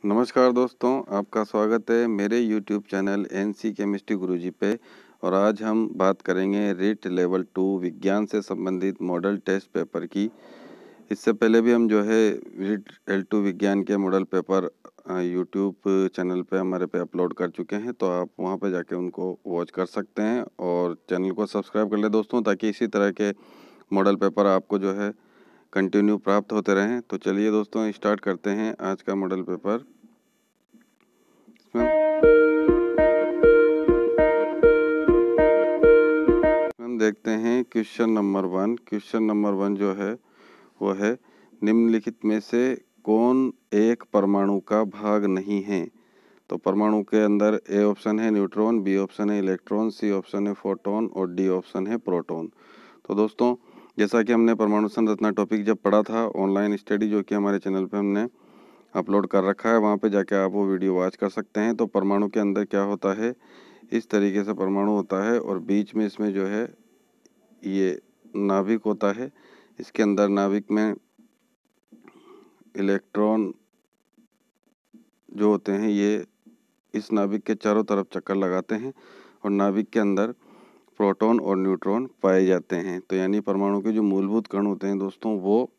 नमस्कार दोस्तों, आपका स्वागत है मेरे YouTube चैनल एनसी केमिस्ट्री गुरुजी पे। और आज हम बात करेंगे रीट लेवल 2 विज्ञान से संबंधित मॉडल टेस्ट पेपर की। इससे पहले भी हम जो है रीट L2 विज्ञान के मॉडल पेपर YouTube चैनल पे हमारे पे अपलोड कर चुके हैं, तो आप वहां पे जाके उनको वॉच कर सकते हैं और चैनल को सब्सक्राइब कर ले दोस्तों, ताकि इसी तरह के मॉडल पेपर आपको जो है कंटिन्यू प्राप्त होते रहें। तो चलिए दोस्तों, स्टार्ट करते हैं आज का मॉडल पेपर। हम देखते हैं क्वेश्चन नंबर 1। क्वेश्चन नंबर 1 जो है वो है, निम्नलिखित में से कौन एक परमाणु का भाग नहीं है। तो परमाणु के अंदर ए ऑप्शन है न्यूट्रॉन, बी ऑप्शन है इलेक्ट्रॉन, सी ऑप्शन है फोटोन और डी ऑप्शन है प्रोटॉन। तो दोस्तों, जैसा कि हमने परमाणु संरचना टॉपिक जब पढ़ा था ऑनलाइन स्टडी, जो कि हमारे चैनल पे हमने अपलोड कर रखा है, वहाँ पे जाके आप वो वीडियो वॉच कर सकते हैं। तो परमाणु के अंदर क्या होता है, इस तरीके से परमाणु होता है और बीच में इसमें जो है ये नाभिक होता है। इसके अंदर नाभिक में इलेक्ट्रॉन जो होते हैं ये इस नाभिक के चारों तरफ चक्कर लगाते हैं और नाभिक के अंदर प्रोटॉन और न्यूट्रॉन पाए जाते हैं। तो यानी परमाणु के जो मूलभूत कण होते हैं दोस्तों, वो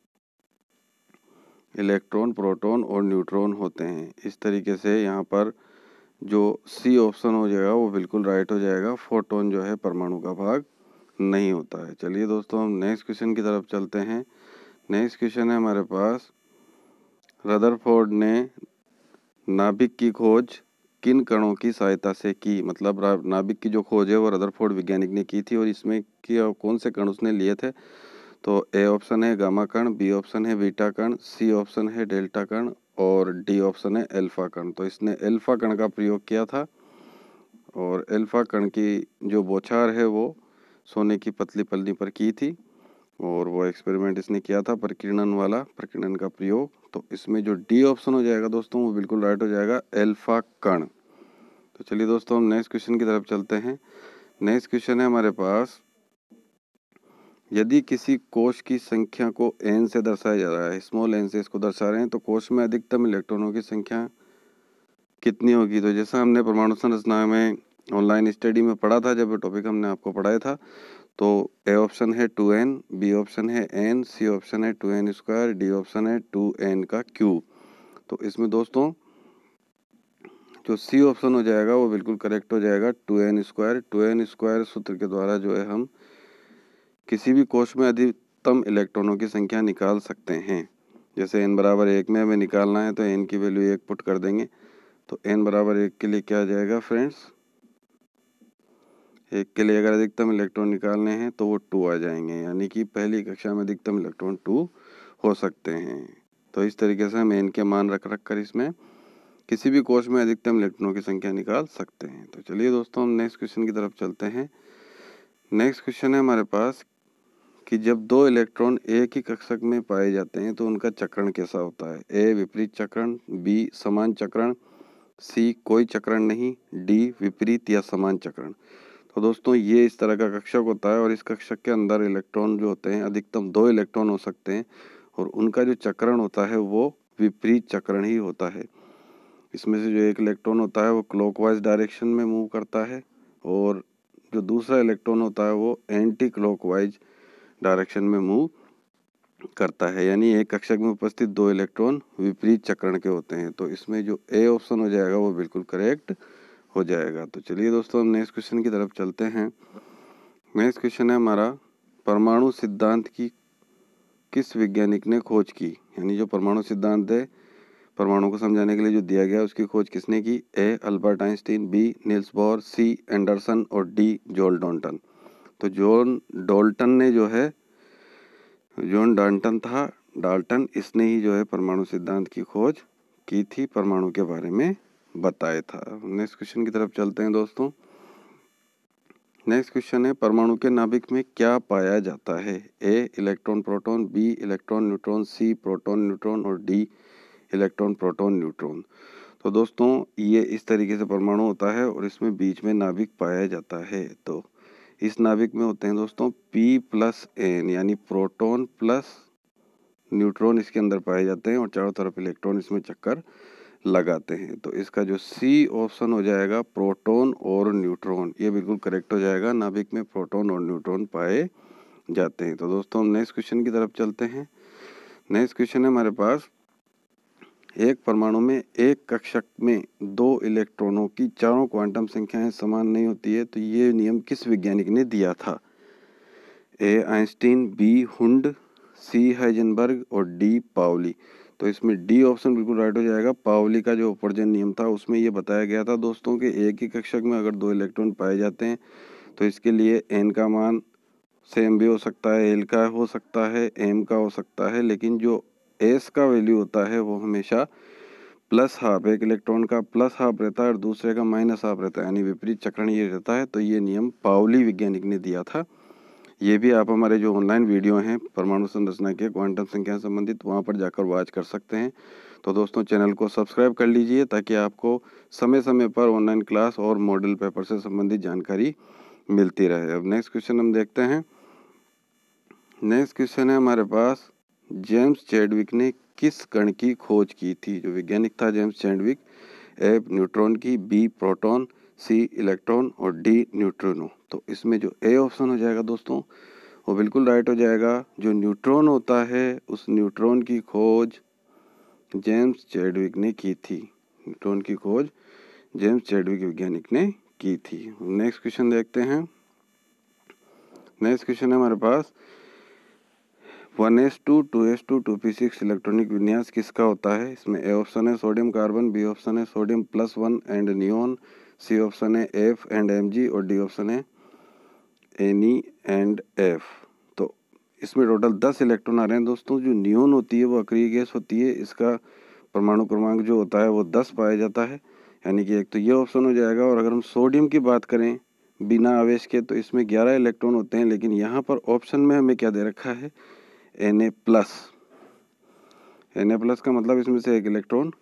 इलेक्ट्रॉन, प्रोटॉन और न्यूट्रॉन होते हैं। इस तरीके से यहाँ पर जो सी ऑप्शन हो जाएगा वो बिल्कुल राइट हो जाएगा। फोटोन जो है परमाणु का भाग नहीं होता है। चलिए दोस्तों, हम नेक्स्ट क्वेश्चन की तरफ चलते हैं। नेक्स्ट क्वेश्चन है हमारे पास, रदरफोर्ड ने नाभिक की खोज किन कणों की सहायता से की। मतलब नाभिक की जो खोज है वो रदरफोर्ड वैज्ञानिक ने की थी और इसमें कौन से कण उसने लिए थे। तो ए ऑप्शन है गामा कण, बी ऑप्शन है बीटा कण, सी ऑप्शन है डेल्टा कण और डी ऑप्शन है अल्फा कण। तो इसने अल्फा कण का प्रयोग किया था और अल्फा कण की जो बौछार है वो सोने की पतली पल्ली पर की थी और वो एक्सपेरिमेंट इसने किया था प्रकीर्णन वाला, प्रकीर्णन का प्रयोग। तो इसमें जो डी ऑप्शन हो जाएगा दोस्तों वो बिल्कुल राइट हो जाएगा, अल्फा कण। तो चलिए दोस्तों, हम नेक्स्ट क्वेश्चन की तरफ चलते हैं। नेक्स्ट क्वेश्चन है हमारे पास, यदि किसी कोश की संख्या को n से दर्शाया जा रहा है, स्मॉल n से इसको दर्शा रहे हैं, तो कोश में अधिकतम इलेक्ट्रॉनों की संख्या कितनी होगी। तो जैसा हमने परमाणु संरचना में ऑनलाइन स्टडी में पढ़ा था, जब ये टॉपिक हमने आपको पढ़ाया था, तो ए ऑप्शन है 2n, बी ऑप्शन है n, सी ऑप्शन है 2n स्क्वायर, डी ऑप्शन है 2n का क्यूब। तो इसमें दोस्तों जो सी ऑप्शन हो जाएगा वो बिल्कुल करेक्ट हो जाएगा, 2n स्क्वायर। 2n स्क्वायर सूत्र के द्वारा जो है हम किसी भी कोश में अधिकतम इलेक्ट्रॉनों की संख्या निकाल सकते हैं। जैसे n बराबर 1 में हमें निकालना है तो n की वैल्यू 1 पुट कर देंगे। तो n बराबर 1 के लिए क्या आ जाएगा फ्रेंड्स, 1 के लिए अगर अधिकतम इलेक्ट्रॉन निकालने हैं तो वो 2 आ जाएंगे, यानी कि पहली कक्षा में अधिकतम इलेक्ट्रॉन 2 हो सकते हैं। तो इस तरीके से हम n के मान रख कर इसमें किसी भी कोश में अधिकतम इलेक्ट्रॉनों की संख्या निकाल सकते हैं। तो चलिए दोस्तों, हम नेक्स्ट क्वेश्चन की तरफ चलते हैं। नेक्स्ट क्वेश्चन है हमारे पास कि जब दो इलेक्ट्रॉन एक ही कक्षक में पाए जाते हैं तो उनका चक्रण कैसा होता है। ए विपरीत चक्रण, बी समान चक्रण, सी कोई चक्रण नहीं, डी विपरीत या समान चक्रण। तो दोस्तों, ये इस तरह का कक्षक होता है और इस कक्षक के अंदर इलेक्ट्रॉन जो होते हैं अधिकतम 2 इलेक्ट्रॉन हो सकते हैं और उनका जो चक्रण होता है वो विपरीत चक्रण ही होता है। इसमें से जो एक इलेक्ट्रॉन होता है वो क्लॉकवाइज डायरेक्शन में मूव करता है और जो दूसरा इलेक्ट्रॉन होता है वो एंटी क्लॉकवाइज डायरेक्शन में मूव करता है। यानी एक कक्षक में उपस्थित 2 इलेक्ट्रॉन विपरीत चक्रण के होते हैं। तो इसमें जो ए ऑप्शन हो जाएगा वो बिल्कुल करेक्ट हो जाएगा। तो चलिए दोस्तों, हम नेक्स्ट क्वेश्चन की तरफ चलते हैं। नेक्स्ट क्वेश्चन है हमारा, परमाणु सिद्धांत की किस वैज्ञानिक ने खोज की। यानी जो परमाणु सिद्धांत है परमाणु को समझाने के लिए जो दिया गया उसकी खोज किसने की। A Albert Einstein, B Niels Bohr, C Anderson और डी जॉन डाल्टन। तो जॉन डाल्टन ने जो है, जॉन डाल्टन था, डाल्टन, इसने ही जो है परमाणु सिद्धांत की खोज की थी, परमाणु के बारे में बताया था। नेक्स्ट क्वेश्चन की तरफ चलते हैं दोस्तों। नेक्स्ट क्वेश्चन है, परमाणु के नाभिक में क्या पाया जाता है। A electron proton, B electron neutron, C proton neutron और डी इलेक्ट्रॉन प्रोटॉन न्यूट्रॉन। तो दोस्तों, ये इस तरीके से परमाणु होता है और इसमें बीच में नाभिक पाया जाता है। तो इस नाभिक में होते हैं दोस्तों P प्लस N, यानी प्रोटॉन प्लस न्यूट्रॉन इसके अंदर पाए जाते हैं और चारों तरफ इलेक्ट्रॉन इसमें चक्कर लगाते हैं। तो इसका जो सी ऑप्शन हो जाएगा प्रोटॉन और न्यूट्रॉन, ये बिल्कुल करेक्ट हो जाएगा। नाभिक में प्रोटॉन और न्यूट्रॉन पाए जाते हैं। तो दोस्तों हम नेक्स्ट क्वेश्चन की तरफ चलते हैं। नेक्स्ट क्वेश्चन है हमारे पास, एक परमाणु में एक कक्षक में 2 इलेक्ट्रॉनों की चारों क्वांटम संख्याएं समान नहीं होती है, तो ये नियम किस वैज्ञानिक ने दिया था? ए आइंस्टीन, बी हुंड, सी हाइजेनबर्ग और डी पाउली। तो इसमें डी ऑप्शन बिल्कुल राइट हो जाएगा। पाउली का जो अपवर्जन नियम था उसमें ये बताया गया था दोस्तों कि एक ही कक्षक में अगर 2 इलेक्ट्रॉन पाए जाते हैं तो इसके लिए एन का मान सेम भी हो सकता है, एल का हो सकता है, एम का हो सकता है, लेकिन जो एस का वैल्यू होता है वो हमेशा प्लस हाफ, एक इलेक्ट्रॉन का प्लस हाफ रहता है और दूसरे का माइनस हाफ रहता है, यानी विपरीत चक्रण ये रहता है। तो ये नियम पाउली वैज्ञानिक ने दिया था। ये भी आप हमारे जो ऑनलाइन वीडियो हैं परमाणु संरचना के क्वांटम संख्या संबंधित, वहाँ पर जाकर वॉच कर सकते हैं। तो दोस्तों चैनल को सब्सक्राइब कर लीजिए ताकि आपको समय समय पर ऑनलाइन क्लास और मॉडल पेपर से संबंधित जानकारी मिलती रहे। अब नेक्स्ट क्वेश्चन हम देखते हैं। नेक्स्ट क्वेश्चन है हमारे पास, जेम्स चैडविक ने किस कण की खोज की थी? जो वैज्ञानिक था जेम्स चैडविक, ए न्यूट्रॉन की, बी प्रोटॉन, सी इलेक्ट्रॉन और डी न्यूट्रिनो। तो इसमें जो ए ऑप्शन हो जाएगा दोस्तों वो बिल्कुल राइट हो जाएगा। जो न्यूट्रॉन होता है उस न्यूट्रॉन की खोज जेम्स चैडविक ने की थी। न्यूट्रॉन की खोज जेम्स चैडविक वैज्ञानिक ने की थी। नेक्स्ट क्वेश्चन देखते हैं। नेक्स्ट क्वेश्चन है हमारे पास, 1s2 2s2 2p6 इलेक्ट्रॉनिक विन्यास किसका होता है? इसमें ए ऑप्शन है सोडियम कार्बन, बी ऑप्शन है sodium +1 and neon, C option है एफ एंड एमजी और डी ऑप्शन है एनी एंड एफ। तो इसमें टोटल 10 इलेक्ट्रॉन आ रहे हैं दोस्तों। जो नियोन होती है वो अक्रिय गैस होती है, इसका परमाणु क्रमांक जो होता है वो 10 पाया जाता है, यानी कि एक तो ये ऑप्शन हो जाएगा। और अगर हम सोडियम की बात करें बिना आवेश के, तो इसमें 11 इलेक्ट्रॉन होते हैं, लेकिन यहाँ पर ऑप्शन में हमें क्या दे रखा है? Na+। Na+ का मतलब इसमें से एक इलेक्ट्रॉन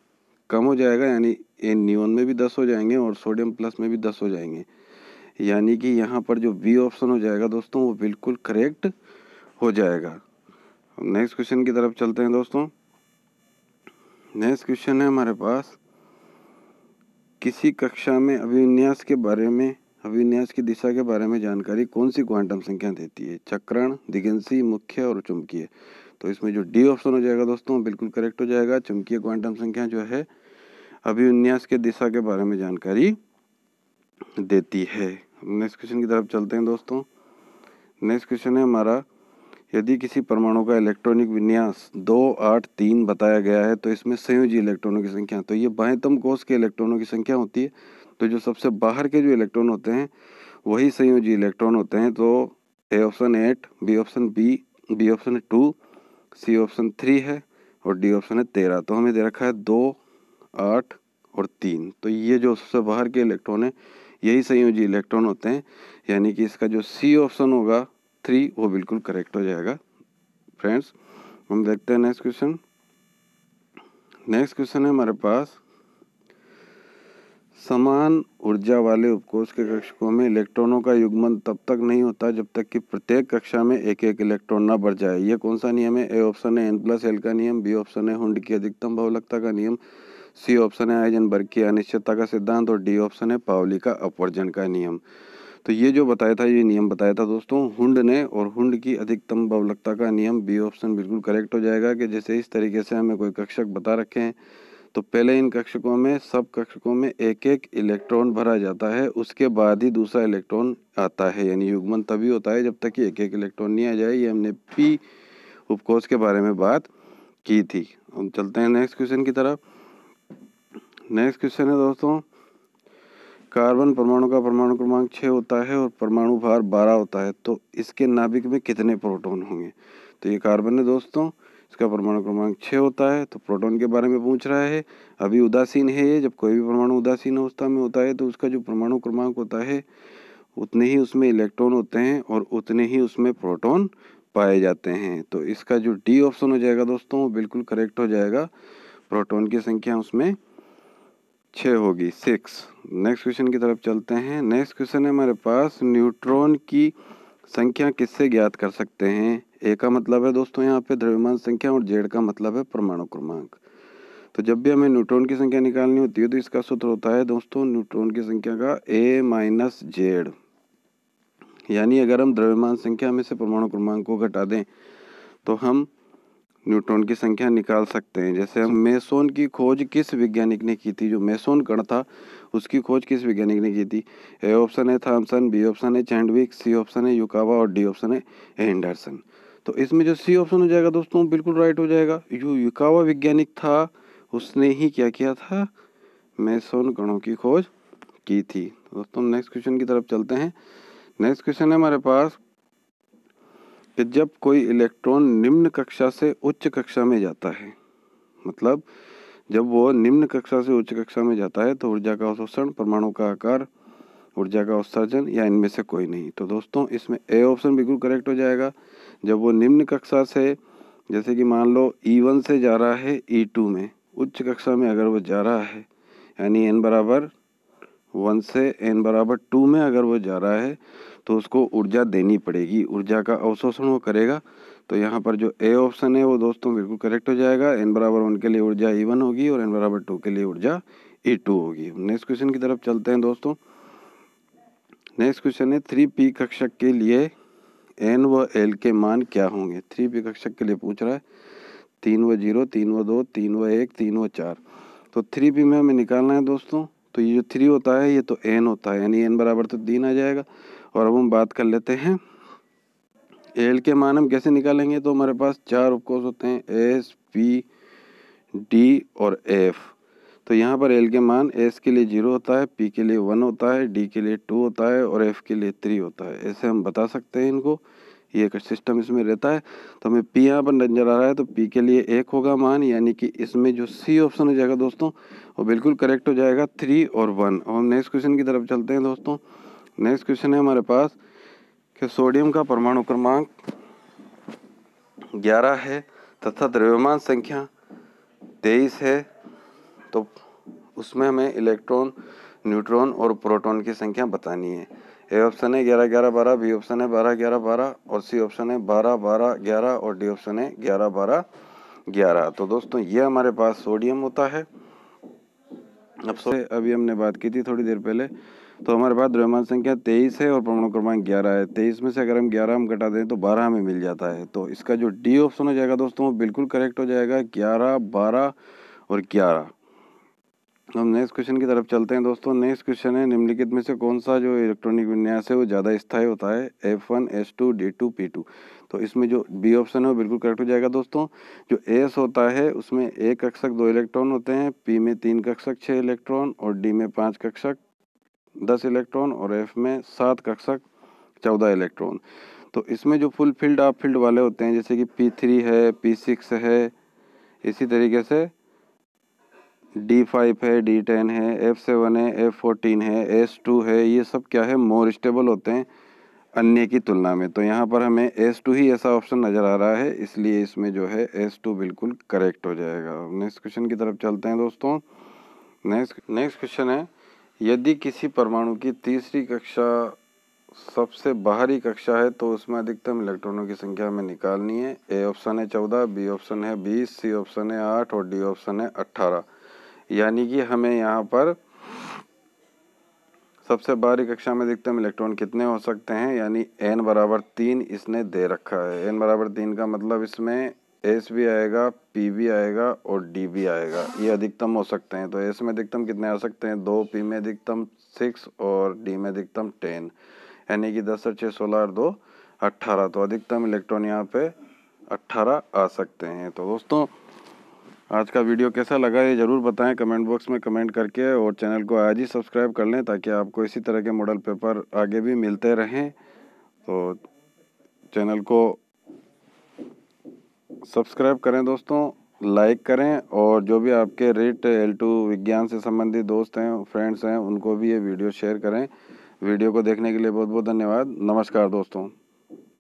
कम हो जाएगा, यानी नियोन में भी 10 हो जाएंगे और सोडियम प्लस में भी 10 हो जाएंगे, यानी कि यहाँ पर जो बी ऑप्शन हो जाएगा दोस्तों वो बिल्कुल करेक्ट हो जाएगा। नेक्स्ट क्वेश्चन की तरफ चलते हैं दोस्तों। नेक्स्ट क्वेश्चन है हमारे पास, किसी कक्षा में अभिविन्यास के बारे में, अभिविन्यास की दिशा के बारे में जानकारी कौन सी क्वांटम संख्या देती है? चक्रण, दिगंशी, मुख्य और चुंबकीय। तो इसमें जो डी ऑप्शन हो जाएगा दोस्तों बिल्कुल करेक्ट हो जाएगा। चुंबकीय क्वांटम संख्या जो है अभिविन्यास के दिशा के बारे में जानकारी देती है। नेक्स्ट क्वेश्चन की तरफ चलते हैं दोस्तों। नेक्स्ट क्वेश्चन है हमारा, यदि किसी परमाणु का इलेक्ट्रॉनिक विन्यास 2 8 3 बताया गया है तो इसमें संयोजी इलेक्ट्रॉनों की संख्या, तो ये बाह्यतम कोश के इलेक्ट्रॉनों की संख्या होती है। तो जो सबसे बाहर के जो इलेक्ट्रॉन होते हैं वही संयोजी इलेक्ट्रॉन होते हैं। तो A option 8, B option 2, C option 3 है और डी ऑप्शन है 13। तो हमें दे रखा है 2 8 और 3। तो ये जो सबसे बाहर के इलेक्ट्रॉन है यही संयोजी इलेक्ट्रॉन होते हैं, यानी कि इसका जो सी ऑप्शन होगा 3 वो बिल्कुल करेक्ट हो जाएगा। फ्रेंड्स हम देखते हैं नेक्स्ट क्वेश्चन। नेक्स्ट क्वेश्चन है हमारे पास, समान ऊर्जा वाले उपकोष के कक्षकों में इलेक्ट्रॉनों का युग्मन तब तक नहीं होता जब तक कि प्रत्येक कक्षा में एक एक इलेक्ट्रॉन ना बढ़ जाए। ये कौन सा नियम है? ए ऑप्शन है n+l का नियम, बी ऑप्शन है हुंड की अधिकतम बहुलकता का नियम, सी ऑप्शन है हाइजेनबर्ग की अनिश्चितता का सिद्धांत और डी ऑप्शन है पाउली का अपवर्जन का नियम। तो ये जो बताया था, ये नियम बताया था दोस्तों हुंड ने, और हुंड की अधिकतम बहुलकता का नियम बी ऑप्शन बिल्कुल करेक्ट हो जाएगा। कि जैसे इस तरीके से हमें कोई कक्षक बता रखे हैं तो पहले इन कक्षकों में, सब कक्षकों में एक एक इलेक्ट्रॉन भरा जाता है, उसके बाद ही दूसरा इलेक्ट्रॉन आता है, यानी युग्मन तभी होता है जब तक कि एक एक इलेक्ट्रॉन नहीं आ जाए। ये हमने पी उपकोष के बारे में बात की थी। हम चलते हैं नेक्स्ट क्वेश्चन की तरफ। नेक्स्ट क्वेश्चन है दोस्तों, कार्बन परमाणु का परमाणु क्रमांक 6 होता है और परमाणु भार 12 होता है, तो इसके नाभिक में कितने प्रोटॉन होंगे? तो ये कार्बन है दोस्तों, इसका परमाणु क्रमांक 6 होता है। तो प्रोटॉन के बारे में पूछ रहा है। अभी उदासीन है ये, जब कोई भी परमाणु उदासीन अवस्था में होता है तो उसका जो परमाणु क्रमांक होता है उतने ही उसमें इलेक्ट्रॉन होते हैं और उतने ही उसमें प्रोटॉन पाए जाते हैं। तो इसका जो डी ऑप्शन हो जाएगा दोस्तों वो बिल्कुल करेक्ट हो जाएगा। प्रोटॉन की संख्या उसमें 6 होगी, 6। नेक्स्ट क्वेश्चन की तरफ चलते हैं। नेक्स्ट क्वेश्चन है हमारे पास, न्यूट्रॉन की संख्या किससे ज्ञात कर सकते हैं? ए का मतलब है दोस्तों यहाँ पे द्रव्यमान संख्या और जेड का मतलब है परमाणु क्रमांक। तो तो जब भी हमें न्यूट्रॉन की संख्या निकालनी होती है तो इसका सूत्र होता है दोस्तों न्यूट्रॉन की संख्या का A माइनस जेड। यानी अगर हम द्रव्यमान संख्या में से परमाणु क्रमांक को घटा दें तो हम न्यूट्रॉन की संख्या निकाल सकते हैं। जैसे हम मेसोन की खोज किस वैज्ञानिक ने की थी, जो मेसोन कण था उसकी खोज किस वैज्ञानिक ने की थी? ए ऑप्शन है थॉमसन, बी ऑप्शन है चैंडविक, सी ऑप्शन है युकावा और डी ऑप्शन है एंडरसन। तो इसमें जो सी ऑप्शन हो जाएगा दोस्तों बिल्कुल राइट हो जाएगा। जो युकावा वैज्ञानिक था उसने ही क्या किया था, मेसोन कणों की खोज की थी। दोस्तों नेक्स्ट क्वेश्चन की तरफ चलते हैं। नेक्स्ट क्वेश्चन है हमारे पास कि जब कोई इलेक्ट्रॉन निम्न कक्षा से उच्च कक्षा में जाता है, मतलब जब वो निम्न कक्षा से उच्च कक्षा में जाता है तो ऊर्जा का अवशोषण, परमाणु का आकार, ऊर्जा का उत्सर्जन या इनमें से कोई नहीं। तो दोस्तों इसमें ए ऑप्शन बिल्कुल करेक्ट हो जाएगा। जब वो निम्न कक्षा से, जैसे कि मान लो E1 से जा रहा है E2 में, उच्च कक्षा में अगर वो जा रहा है यानी n बराबर 1 से n बराबर 2 में अगर वो जा रहा है तो उसको ऊर्जा देनी पड़ेगी, ऊर्जा का अवशोषण वो करेगा। तो यहाँ पर जो ए ऑप्शन है वो दोस्तों बिल्कुल करेक्ट हो जाएगा। n बराबर 1 के लिए ऊर्जा E1 होगी और n बराबर 2 के लिए ऊर्जा E2 होगी। नेक्स्ट क्वेश्चन की तरफ चलते हैं दोस्तों। नेक्स्ट क्वेश्चन है 3p कक्षक के लिए n व l के मान क्या होंगे? 3p कक्षक के लिए पूछ रहा है 3 व 0, 3 व 2, 3 व 1, 3 व 4। तो 3p में हमें निकालना है दोस्तों। तो ये जो 3 होता है ये तो n होता है, यानी n बराबर तो 3 आ जाएगा। और अब हम बात कर लेते हैं l के मान हम कैसे निकालेंगे। तो हमारे पास 4 उपकोष होते हैं S, P, D और F। तो यहाँ पर l के मान S के लिए 0 होता है, P के लिए 1 होता है, D के लिए 2 होता है और F के लिए 3 होता है। ऐसे हम बता सकते हैं इनको, ये एक सिस्टम इसमें रहता है। तो हमें P यहाँ पर नजर आ रहा है तो P के लिए 1 होगा मान, यानी कि इसमें जो C ऑप्शन हो जाएगा दोस्तों वो बिल्कुल करेक्ट हो जाएगा 3 और 1। और हम नेक्स्ट क्वेश्चन की तरफ चलते हैं दोस्तों। नेक्स्ट क्वेश्चन है हमारे पास कि सोडियम का परमाणु क्रमांक 11 है तथा द्रव्यमान संख्या 23 है। तो उसमें हमें इलेक्ट्रॉन, न्यूट्रॉन और प्रोटॉन की संख्या बतानी है। ए ऑप्शन है 11 11 12, बी ऑप्शन है 12 11 12 और सी ऑप्शन है 12 12 11 और डी ऑप्शन है 11 12 11। तो दोस्तों ये हमारे पास सोडियम होता है। अब अभी हमने बात की थी थोड़ी देर पहले। तो हमारे पास द्रव्यमान संख्या 23 है और परमाणु क्रमांक 11 है। 23 में से अगर हम 11 घटा दें तो 12 हमें मिल जाता है। तो इसका जो डी ऑप्शन हो जाएगा दोस्तों वो बिल्कुल करेक्ट हो जाएगा, 11 12 और 11। हम नेक्स्ट क्वेश्चन की तरफ चलते हैं दोस्तों। नेक्स्ट क्वेश्चन है निम्नलिखित में से कौन सा जो इलेक्ट्रॉनिक विन्यास है वो ज़्यादा स्थायी होता है? F1, S2, D2, P2। तो इसमें जो बी ऑप्शन है वो बिल्कुल करेक्ट हो जाएगा दोस्तों। जो S होता है उसमें 1 कक्षक 2 इलेक्ट्रॉन होते हैं, P में 3 कक्षक 6 इलेक्ट्रॉन और D में 5 कक्षक 10 इलेक्ट्रॉन और F में 7 कक्षक 14 इलेक्ट्रॉन। तो इसमें जो फुल फील्ड हाफ फील्ड वाले होते हैं जैसे कि P3 है, P6 है, इसी तरीके से D5 है, D10 है, F7 है, F14 है, S2 है, ये सब क्या है मोर स्टेबल होते हैं अन्य की तुलना में। तो यहाँ पर हमें S2 ही ऐसा ऑप्शन नज़र आ रहा है, इसलिए इसमें जो है S2 बिल्कुल करेक्ट हो जाएगा। नेक्स्ट क्वेश्चन की तरफ चलते हैं दोस्तों। नेक्स्ट क्वेश्चन है यदि किसी परमाणु की तीसरी कक्षा सबसे बाहरी कक्षा है तो उसमें अधिकतम इलेक्ट्रॉनों की संख्या हमें निकालनी है। ए ऑप्शन है 14, बी ऑप्शन है 20, सी ऑप्शन है 8 और डी ऑप्शन है 18। यानी कि हमें यहाँ पर सबसे बाहरी कक्षा में अधिकतम इलेक्ट्रॉन कितने हो सकते हैं, यानी n बराबर 3 इसने दे रखा है। n बराबर 3 का मतलब इसमें S भी आएगा, P भी आएगा और D भी आएगा, ये अधिकतम हो सकते हैं। तो S में अधिकतम कितने आ सकते हैं 2, P में अधिकतम 6 और D में अधिकतम 10, यानी कि 10 और 6 16 और 2 18। तो अधिकतम इलेक्ट्रॉन यहाँ पे 18 आ सकते हैं। तो दोस्तों आज का वीडियो कैसा लगा ये ज़रूर बताएं कमेंट बॉक्स में कमेंट करके, और चैनल को आज ही सब्सक्राइब कर लें ताकि आपको इसी तरह के मॉडल पेपर आगे भी मिलते रहें। तो चैनल को सब्सक्राइब करें दोस्तों, लाइक करें, और जो भी आपके रीट L2 विज्ञान से संबंधित दोस्त हैं, फ्रेंड्स हैं, उनको भी ये वीडियो शेयर करें। वीडियो को देखने के लिए बहुत बहुत धन्यवाद। नमस्कार दोस्तों।